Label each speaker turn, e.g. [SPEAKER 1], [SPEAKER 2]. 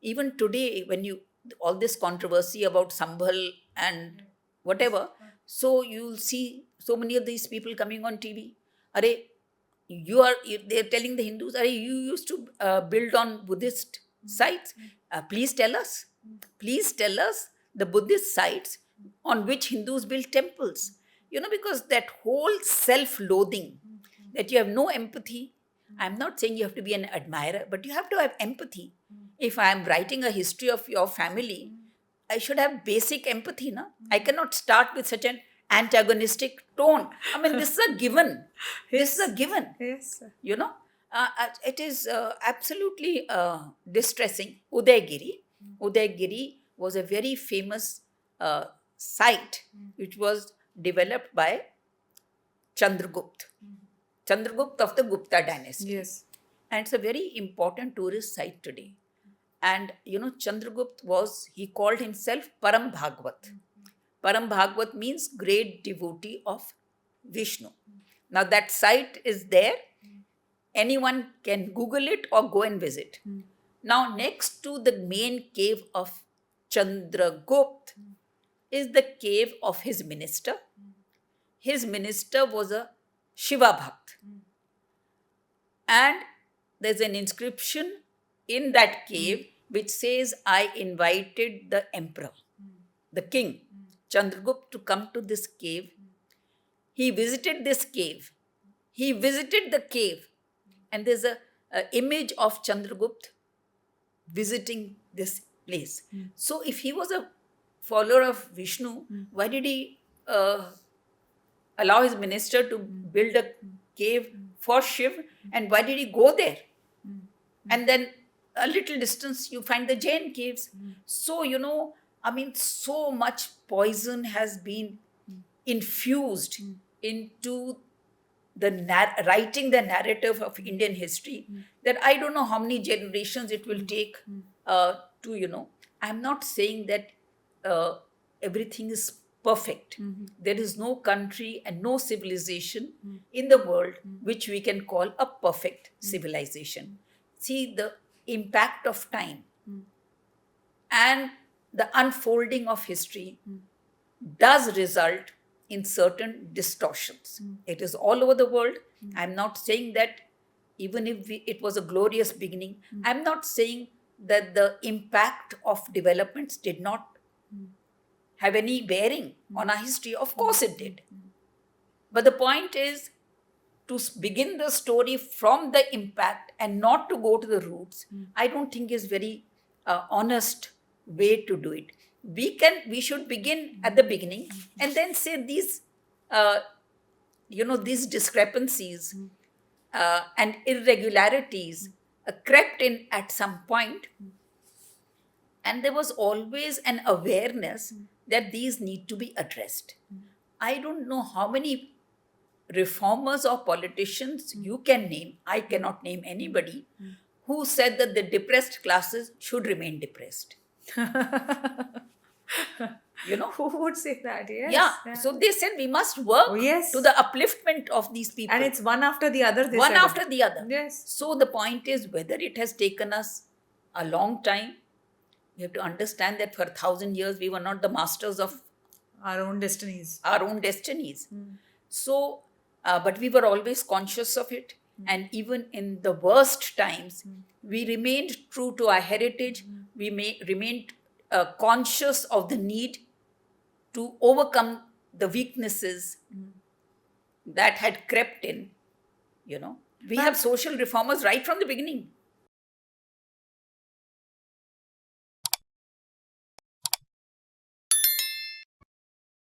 [SPEAKER 1] even today, when you all this controversy about Sambhal and whatever, so you'll see so many of these people coming on TV. Are they're telling the Hindus, are you used to build on Buddhist sites? Please tell us. Please tell us the Buddhist sites on which Hindus build temples. Because that whole self-loathing, that you have no empathy. I'm not saying you have to be an admirer, but you have to have empathy. If I am writing a history of your family, I should have basic empathy, no? I cannot start with such an antagonistic tone. I mean, this is a given. This is a given.
[SPEAKER 2] Yes, sir.
[SPEAKER 1] It is absolutely distressing. Udaygiri was a very famous site which was developed by Chandragupta. Chandragupta of the Gupta dynasty.
[SPEAKER 2] Yes.
[SPEAKER 1] And it's a very important tourist site today. And Chandragupta he called himself Param Bhagwat. Param Bhagwat means great devotee of Vishnu. Now that site is there. Anyone can Google it or go and visit. Now, next to the main cave of Chandragupta is the cave of his minister. His minister was a Shiva Bhakt. And there's an inscription in that cave which says, I invited the emperor, the king, Chandragupta, to come to this cave. He visited this cave. He visited the cave. And there's a image of Chandragupta visiting this place. So if he was a follower of Vishnu, why did he allow his minister to build a cave for Shiv? And why did he go there? And then a little distance, you find the Jain caves. So, so much poison has been infused into writing the narrative of Indian history that I don't know how many generations it will take I'm not saying that everything is perfect. There is no country and no civilization in the world which we can call a perfect civilization. See, the impact of time and the unfolding of history does result in certain distortions. It is all over the world. I'm not saying that even if it was a glorious beginning, I'm not saying that the impact of developments did not have any bearing on our history. Of course it did. But the point is to begin the story from the impact and not to go to the roots, I don't think is very honest way to do it. We should begin at the beginning and then say these discrepancies and irregularities crept in at some point, and there was always an awareness that these need to be addressed. I don't know how many reformers or politicians you can name, I cannot name anybody, who said that the depressed classes should remain depressed.
[SPEAKER 2] Who would say that? Yes.
[SPEAKER 1] Yeah. So they said we must work to the upliftment of these people.
[SPEAKER 2] And it's one after the other.
[SPEAKER 1] One after the other.
[SPEAKER 2] Yes.
[SPEAKER 1] So the point is, whether it has taken us a long time, we have to understand that for 1,000 years we were not the masters of
[SPEAKER 2] our own destinies.
[SPEAKER 1] So, but we were always conscious of it. And even in the worst times, we remained true to our heritage. We remained conscious of the need to overcome the weaknesses that had crept in. We have social reformers right from the beginning.